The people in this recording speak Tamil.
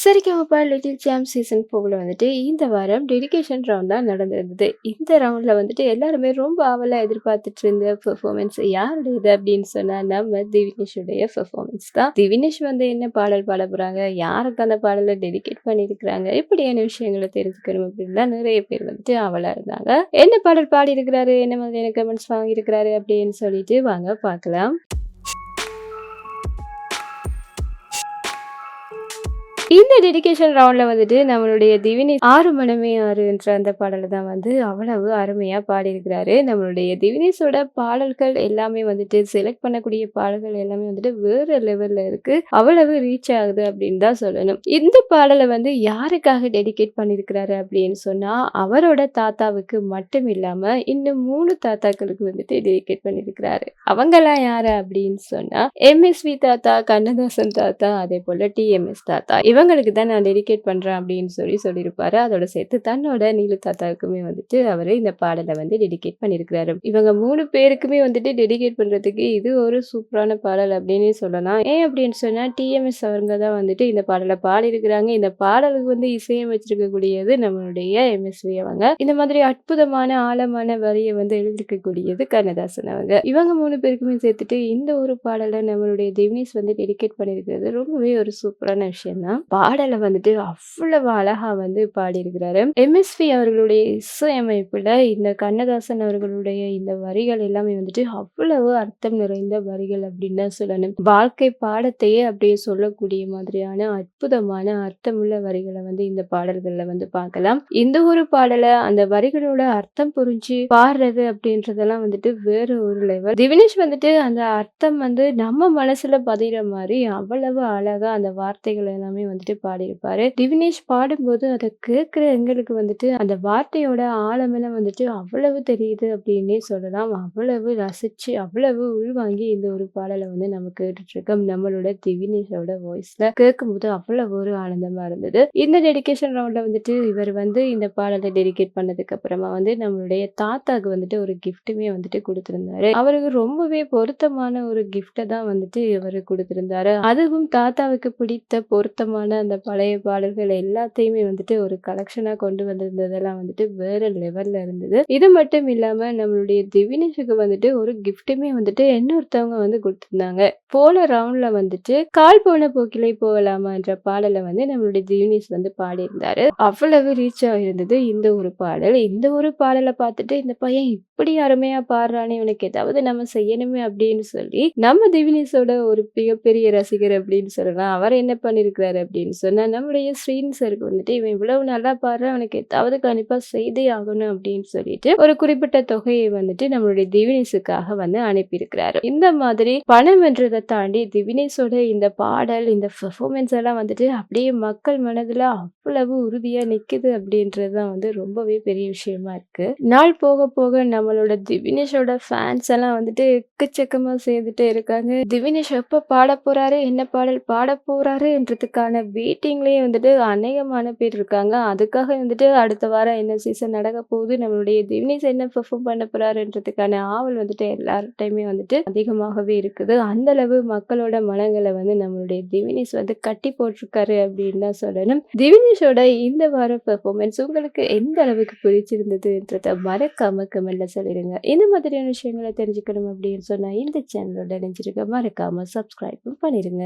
சரிகமப லிட்டில் சாம்ப் சீசன் 4ல வந்துட்டு இந்த வாரம் டெடிகேஷன் ரவுண்ட் தான் நடந்திருந்தது. இந்த ரவுண்ட்ல வந்துட்டு எல்லாருமே ரொம்ப ஆவலா எதிர்பார்த்துட்டு இருந்த பெர்ஃபார்மன்ஸ் யாருடையது அப்படின்னு சொன்னா நம்ம திவினேஷுடைய பெர்ஃபார்மன்ஸ் தான். திவினேஷ் வந்து என்ன பாடல் பாட போறாங்க, யாருக்கு அந்த பாடலை டெடிகேட் பண்ணியிருக்கிறாங்க, இப்படியான விஷயங்களை தெரிஞ்சுக்கணும் அப்படின்னு தான் நிறைய பேர் வந்துட்டு ஆவலா இருந்தாங்க. என்ன பாடல் பாடி இருக்கிறாரு, என்ன மாதிரியான கமெண்ட்ஸ் வாங்கியிருக்கிறாரு அப்படின்னு சொல்லிட்டு வாங்க பார்க்கலாம். இந்த டெடிகேஷன் ரவுண்ட்ல வந்துட்டு நம்மளுடைய திவினி 6 மனமே 6 என்ற அந்த பாடல தான் வந்து அவ்வளவு அருமையா பாடியிருக்கிறாரு. நம்மளுடைய திவினேஷோட பாடல்கள் எல்லாமே வந்துட்டு செலக்ட் பண்ணக்கூடிய பாடல்கள் எல்லாமே வந்துட்டு வேற லெவல்ல இருக்கு. அவ்வளவு ரீச் ஆகுது அப்படின்னு தான் சொல்லணும். இந்த பாடலை வந்து யாருக்காக டெடிகேட் பண்ணியிருக்கிறாரு அப்படின்னு சொன்னா அவரோட தாத்தாவுக்கு மட்டும் இல்லாம இன்னும் 3 தாத்தாக்களுக்கு வந்துட்டு டெடிகேட் பண்ணியிருக்கிறாரு. அவங்கெல்லாம் யாரு அப்படின்னு சொன்னா எம்எஸ்வி தாத்தா, கண்ணதாசன் தாத்தா, அதே போல டிஎம்எஸ் தாத்தா இவங்களுக்கு தான் நான் டெடிகேட் பண்றேன் அப்படின்னு சொல்லியிருப்பாரு. அதோட சேர்த்து தன்னோட நீலு தாத்தாவுக்குமே வந்துட்டு அவரு இந்த பாடலை வந்து டெடிகேட் பண்ணியிருக்கிறாரு. இவங்க 3 பேருக்குமே வந்துட்டு டெடிகேட் பண்றதுக்கு இது ஒரு சூப்பரான பாடல் அப்படின்னு சொல்லலாம். ஏன் அப்படின்னு சொன்னா டிஎம்எஸ் அவங்க தான் வந்துட்டு இந்த பாடலை பாடியிருக்கிறாங்க. இந்த பாடலுக்கு வந்து இசையமைச்சிருக்கக்கூடியது நம்மளுடைய எம்எஸ்வி அவங்க. இந்த மாதிரி அற்புதமான ஆழமான வரியை வந்து எழுதிருக்கக்கூடியது கண்ணதாசன் அவங்க. இவங்க 3 பேருக்குமே சேர்த்துட்டு இந்த ஒரு பாடலை நம்மளுடைய திவினேஷ் வந்து டெடிகேட் பண்ணியிருக்கிறது ரொம்பவே ஒரு சூப்பரான விஷயம் தான். பாடலை வந்துட்டு அவ்வளவு அழகா வந்து பாடியிருக்கிறாரு. எம்எஸ்வி அவர்களுடைய இசையமைப்புல இந்த கண்ணதாசன் அவர்களுடைய இந்த வரிகள் எல்லாமே வந்துட்டு அவ்வளவு அர்த்தம் நிறைந்த வரிகள் அப்படின்னு தான் சொல்லணும். வாழ்க்கை பாடத்தையே அப்படியே சொல்லக்கூடிய மாதிரியான அற்புதமான அர்த்தமுள்ள வரிகளை வந்து இந்த பாடல்கள்ல வந்து பார்க்கலாம். இந்த ஒரு பாடலை அந்த வரிகளோட அர்த்தம் புரிஞ்சு பாடுறது அப்படின்றதெல்லாம் வந்துட்டு வேற ஒரு லெவல். திவினேஷ் வந்துட்டு அந்த அர்த்தம் வந்து நம்ம மனசுல பதிகிற மாதிரி அவ்வளவு அழகா அந்த வார்த்தைகள் எல்லாமே வந்துட்டு பாடியிருப்பாரு. திவினேஷ் பாடும்போது அதை கேட்கிற எங்களுக்கு வந்துட்டு அந்த வார்த்தையோட ஆழமெல்லாம் வந்துட்டு அவ்வளவு தெரியுது அப்படின்னே சொல்லலாம். அவ்வளவு ரசிச்சு அவ்வளவு உள்வாங்கி இந்த ஒரு பாடலை வந்து நம்ம கேட்டுட்டு இருக்கோம். நம்மளோட திவினேஷோட வாய்ஸ்ல கேட்கும்போது அவ்வளவு ஒரு ஆனந்தமா இருந்தது. இந்த டெடிகேஷன் ரவுண்ட்ல வந்துட்டு இவர் வந்து இந்த பாடலை டெடிகேட் பண்ணதுக்கு அப்புறமா வந்து நம்மளுடைய தாத்தாக்கு வந்துட்டு ஒரு கிஃப்ட்டுமே வந்துட்டு கொடுத்திருந்தாரு. அவருக்கு ரொம்பவே பொருத்தமான ஒரு கிஃப்டை தான் வந்துட்டு இவர் கொடுத்திருந்தாரு. அதுவும் தாத்தாவுக்கு பிடித்த பொருத்தமான அந்த பழைய பாடல்கள் எல்லாத்தையுமே வந்துட்டு ஒரு கலெக்ஷனா கொண்டு வந்திருந்ததெல்லாம் வந்துட்டு வேற லெவல்ல இருந்தது. இது மட்டும் இல்லாம நம்மளுடைய திவினேஷுக்கு வந்துட்டு ஒரு கிஃப்ட்டுமே வந்துட்டு இன்னொருத்தவங்க வந்து கொடுத்திருந்தாங்க. போன ரவுண்ட்ல வந்துட்டு கால் போன போக்கிலே போகலாமா என்ற பாடலை வந்து நம்மளுடைய திவினேஷ் வந்து பாடியிருந்தாரு. அவ்வளவு ரீச் ஆகிருந்தது இந்த ஒரு பாடல். இந்த ஒரு பாடலை பார்த்துட்டு இந்த பையன் இப்படி அருமையா பாடுறானே, உனக்கு ஏதாவது நம்ம செய்யணுமே அப்படின்னு சொல்லி நம்ம திவினேஷோட ஒரு மிகப்பெரிய ரசிகர் அப்படின்னு சொல்லலாம். அவர் என்ன பண்ணிருக்கிறாரு அப்படின்னு சொன்னா நம்மளுடைய ஸ்ரீன் சருக்கு வந்துட்டு இவன் இவ்வளவு நல்லா பாடுறான், அவனுக்கு ஏதாவது கண்டிப்பா செய்தே ஆகணும் அப்படின்னு சொல்லிட்டு ஒரு குறிப்பிட்ட தொகையை வந்துட்டு நம்மளுடைய திவினேஷுக்காக வந்து அனுப்பியிருக்கிறாரு. இந்த மாதிரி பணம் என்றதை தாண்டி திவினேஷோட இந்த பாடல் இந்த பெர்ஃபார்மன்ஸ் எல்லாம் வந்துட்டு அப்படியே மக்கள் மனதுல அவ்வளவு உறுதியா நிக்குது அப்படின்றதுதான் வந்து ரொம்பவே பெரிய விஷயமா இருக்கு. நாள் போக போக நம்மளோட திவினேஷோட ஃபேன்ஸ் எல்லாம் வந்துட்டு எக்கச்சக்கமா சேர்ந்துட்டே இருக்காங்க. திவினேஷ் எப்ப பாட போறாரு, என்ன பாடல் பாட போறாரு என்றதுக்கான வெயிட்டிங்லயே வந்துட்டு அநேகமான பேர் இருக்காங்க. அதுக்காக வந்துட்டு அடுத்த வாரம் என்ன சீசன் நடக்க போகுது, நம்மளுடைய திவினேஷ் என்ன பெர்ஃபார்ம் பண்ண போறாருன்றதுக்கான ஆவல் வந்துட்டு எல்லார்டையுமே வந்துட்டு அதிகமாகவே இருக்குது. அந்த அளவு மக்களோட மனங்களை வந்து நம்மளுடைய திவினேஷ் வந்து கட்டி போட்டிருக்காரு அப்படின்னு தான் சொல்லணும். திவினேஷோட இந்த வார பெர்ஃபார்மன்ஸ் உங்களுக்கு எந்த அளவுக்கு பிடிச்சிருந்ததுன்றத மறக்காம கமெண்ட்ல சொல்லிடுங்க. இந்த மாதிரியான விஷயங்களை தெரிஞ்சுக்கணும் அப்படின்னு சொன்னா இந்த சேனலோட இணைஞ்சிருக்க மறக்காம சப்ஸ்கிரைபும் பண்ணிடுங்க.